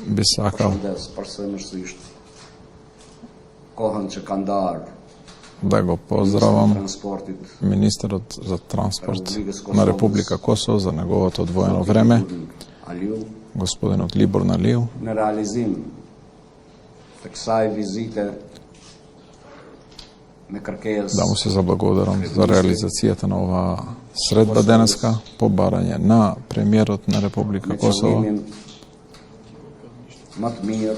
би сакал да го поздравам министерот за транспорт на Република Косово за неговото одвоено време, господинот Либор Налиу. Да му се заблагодарам за реализацијата на оваа средба денеска по барање на премиерот на Република Косово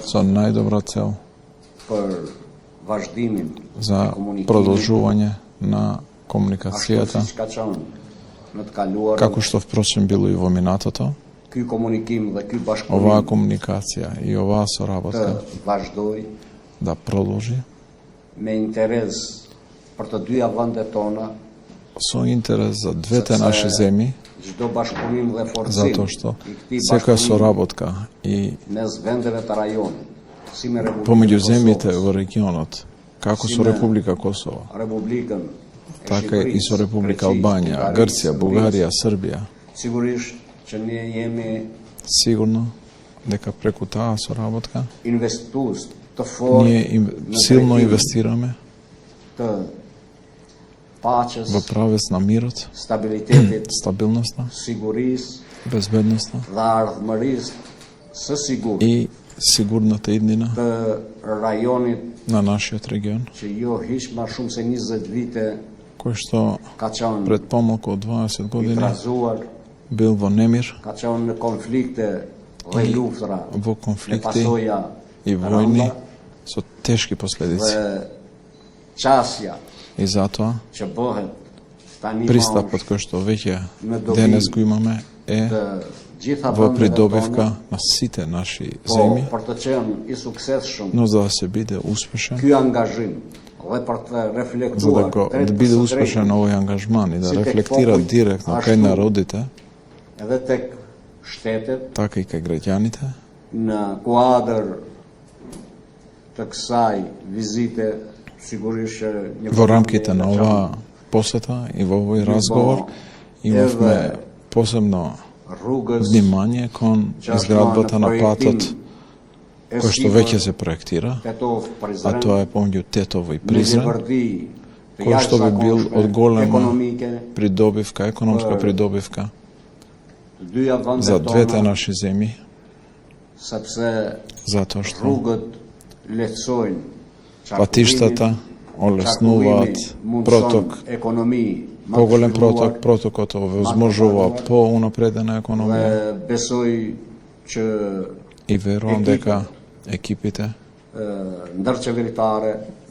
со најдобра цел за продолжување на комуникацијата, како што впрочем било и во минатото. Оваа комуникација и оваа соработка да продолжи со интерес за двете наши земји, затоа што секоја соработка и помеѓу земјите во регионот, како со Република Косово, така и со Република Албанија, Грција, Бугарија, Србија, сигурно дека преку таа соработка ние силно инвестираме во правец на мирот, стабилноста, безбедноста и сигурната иднина на нашиот регион, кој што пред помалку од 20 години бил во немир и во конфликти и војни со тешки последици. И затоа пристапот кој што веќе денес го имаме е во придобивка на сите наши земји, но за да се биде успешен, за да биде успешен овој ангажман и да рефлектира директно кај народите, така и кај граѓаните, во рамките на оваа посета и во овој разговор имавме посебно внимание кон изградбата на патот кој што веќе се проектира, а тоа е помеѓу Тетово и Призрен, кој што би бил од голема придобивка, економска придобивка за двете наши земји, затоа што патиштата олеснуваат проток, поголем проток, протокот овозможува поунапредена економија и верувам дека екипите,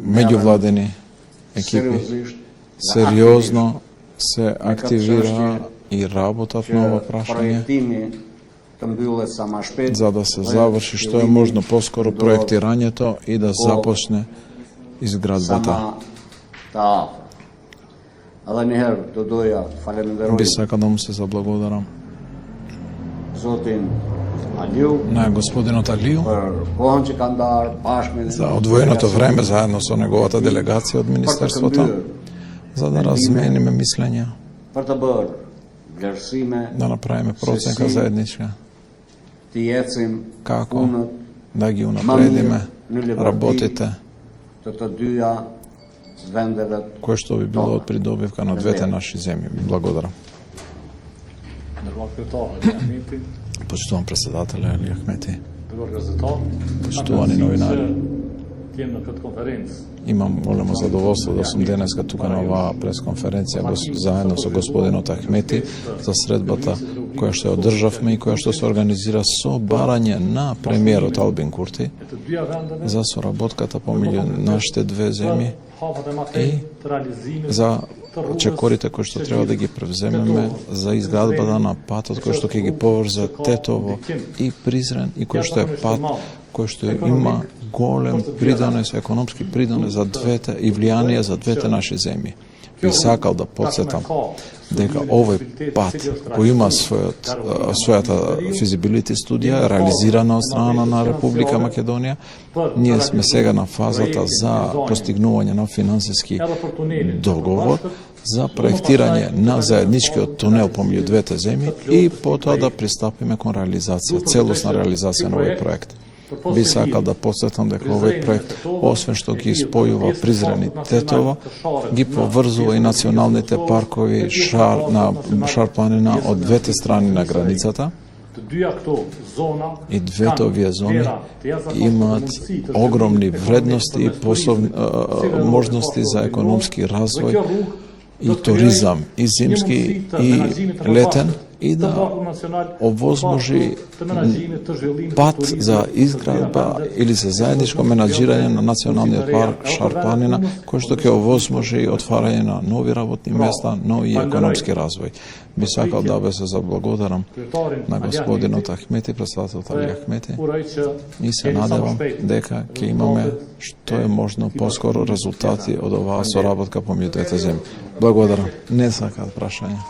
меѓувладени екипи, сериозно се активираа и работат на ова прашање, за да се заврши што е можно поскоро проектирањето и да започне изградбата. Би сакал да му се заблагодарам на господинот Алиу за одвоеното време заедно со неговата делегација од Министерството, за да размениме мислења, да направиме проценка заедничка како да ги унапредиме работите кој што би било од придобивка на двете наши земји. Благодарам. Почитувам председателя Али Ахмети, почитувани новинари, имам големо задоволство да сум денеска тука на оваа пресконференција заедно со господинот Ахмети за средбата која што ја одржавме и која што се организира со барање на премиерот Албин Курти за соработката помеѓу нашите две земји и за чекорите кои што треба да ги превземеме за изградбата на патот кој што ќе ги поврзе Тетово и Призрен и кој што е пат кој што има голем придонес, економски придонес за двете и влијание за двете наши земји. Би сакал да подсетам дека овој пат кој има својата физибилити студија реализирана од страна на Република Македонија, ние сме сега на фазата за постигнување на финансиски договор за проектирање на заедничкиот тунел помеѓу двете земји и потоа да пристапиме кон реализација, целосна реализација на овој проект. Би сакал да подсетам дека овој проект, освен што ги спојува Призрен и Тетово, ги поврзува и националните паркови Шар планина од двете страни на границата. И двете овие зони имаат огромни вредности и можности за економски развој и туризам, и зимски, и летен, и да овозможи пат за изградба или за заедничко менаџирање на националниот парк Шар планина, кој што ќе овозможи отварање на нови работни места, но и економски развој. Би сакал да се заблагодарам на господинот Ахмети, председателот Али Ахмети, и се надевам дека ќе имаме што е можно поскоро резултати од оваа соработка помеѓу двете земји. Благодарам. Не сакаат прашања.